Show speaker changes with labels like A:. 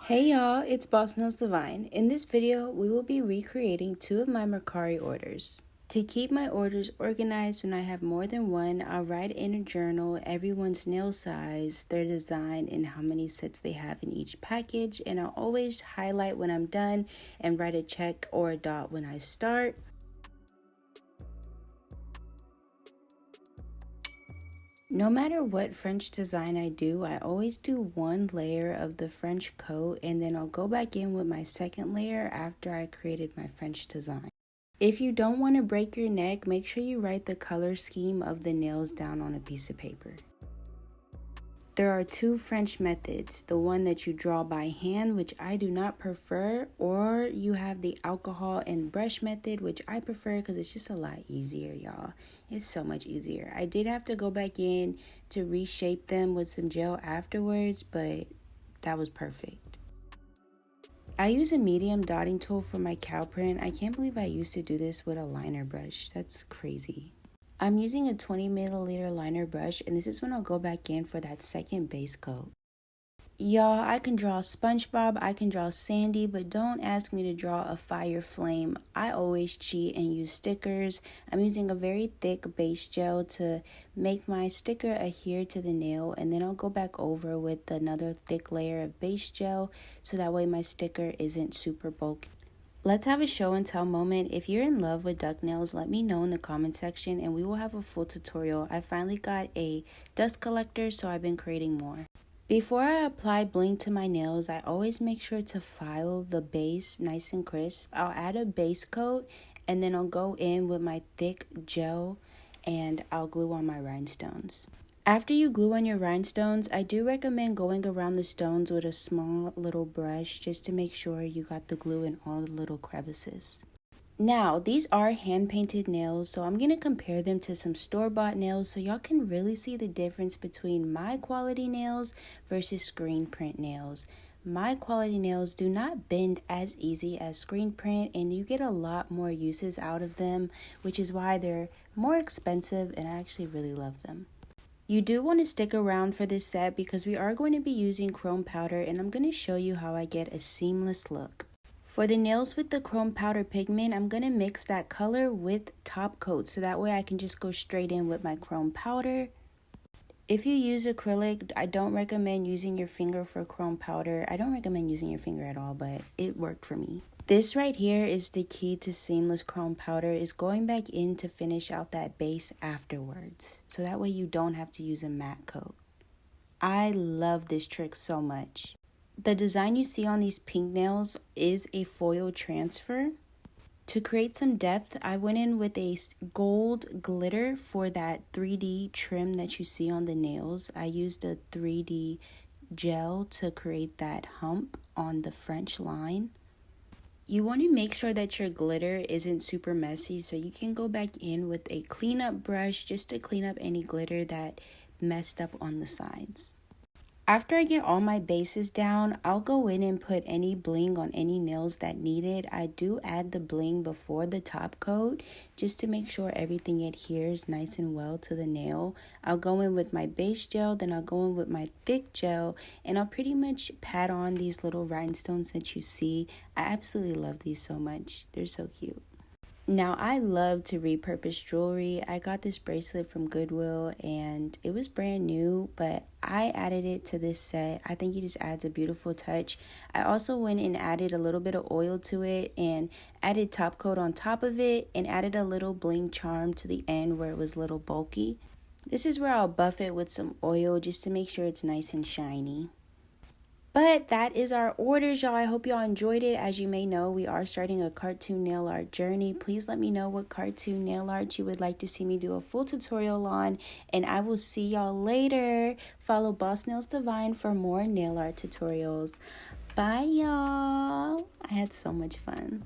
A: Hey y'all, it's Boss Knows Divine. In this video, we will be recreating 2 of my Mercari orders. To keep my orders organized when I have more than one, I'll write in a journal everyone's nail size, their design, and how many sets they have in each package, and I'll always highlight when I'm done and write a check or a dot when I start. No matter what French design I do, I always do one layer of the French coat and then I'll go back in with my second layer after I created my French design. If you don't want to break your neck, make sure you write the color scheme of the nails down on a piece of paper. There are 2 French methods, the one that you draw by hand, which I do not prefer, or you have the alcohol and brush method, which I prefer because it's just a lot easier, y'all. It's so much easier. I did have to go back in to reshape them with some gel afterwards, but that was perfect. I use a medium dotting tool for my cow print. I can't believe I used to do this with a liner brush. That's crazy. I'm using a 20 milliliter liner brush, and this is when I'll go back in for that second base coat. Y'all, I can draw SpongeBob, I can draw Sandy, but don't ask me to draw a fire flame. I always cheat and use stickers. I'm using a very thick base gel to make my sticker adhere to the nail, and then I'll go back over with another thick layer of base gel so that way my sticker isn't super bulky. Let's have a show and tell moment. If you're in love with duck nails, let me know in the comment section and we will have a full tutorial. I finally got a dust collector, so I've been creating more. Before I apply bling to my nails, I always make sure to file the base nice and crisp. I'll add a base coat and then I'll go in with my thick gel and I'll glue on my rhinestones. After you glue on your rhinestones, I do recommend going around the stones with a small little brush just to make sure you got the glue in all the little crevices. Now, these are hand-painted nails, so I'm going to compare them to some store-bought nails so y'all can really see the difference between my quality nails versus screen print nails. My quality nails do not bend as easy as screen print, and you get a lot more uses out of them, which is why they're more expensive, and I actually really love them. You do want to stick around for this set because we are going to be using chrome powder, and I'm going to show you how I get a seamless look. For the nails with the chrome powder pigment, I'm going to mix that color with top coat so that way I can just go straight in with my chrome powder. If you use acrylic, I don't recommend using your finger for chrome powder. I don't recommend using your finger at all, but it worked for me. This right here is the key to seamless chrome powder, is going back in to finish out that base afterwards. So that way you don't have to use a matte coat. I love this trick so much. The design you see on these pink nails is a foil transfer. To create some depth, I went in with a gold glitter for that 3D trim that you see on the nails. I used a 3D gel to create that hump on the French line. You want to make sure that your glitter isn't super messy, so you can go back in with a cleanup brush just to clean up any glitter that messed up on the sides. After I get all my bases down, I'll go in and put any bling on any nails that need it. I do add the bling before the top coat just to make sure everything adheres nice and well to the nail. I'll go in with my base gel, then I'll go in with my thick gel, and I'll pretty much pat on these little rhinestones that you see. I absolutely love these so much. They're so cute. Now, I love to repurpose jewelry. I got this bracelet from Goodwill and it was brand new, but I added it to this set. I think it just adds a beautiful touch. I also went and added a little bit of oil to it and added top coat on top of it and added a little bling charm to the end where it was a little bulky. This is where I'll buff it with some oil just to make sure it's nice and shiny. But that is our orders, y'all. I hope y'all enjoyed it. As you may know, we are starting a cartoon nail art journey. Please let me know what cartoon nail art you would like to see me do a full tutorial on. And I will see y'all later. Follow Boss Nails Divine for more nail art tutorials. Bye, y'all. I had so much fun.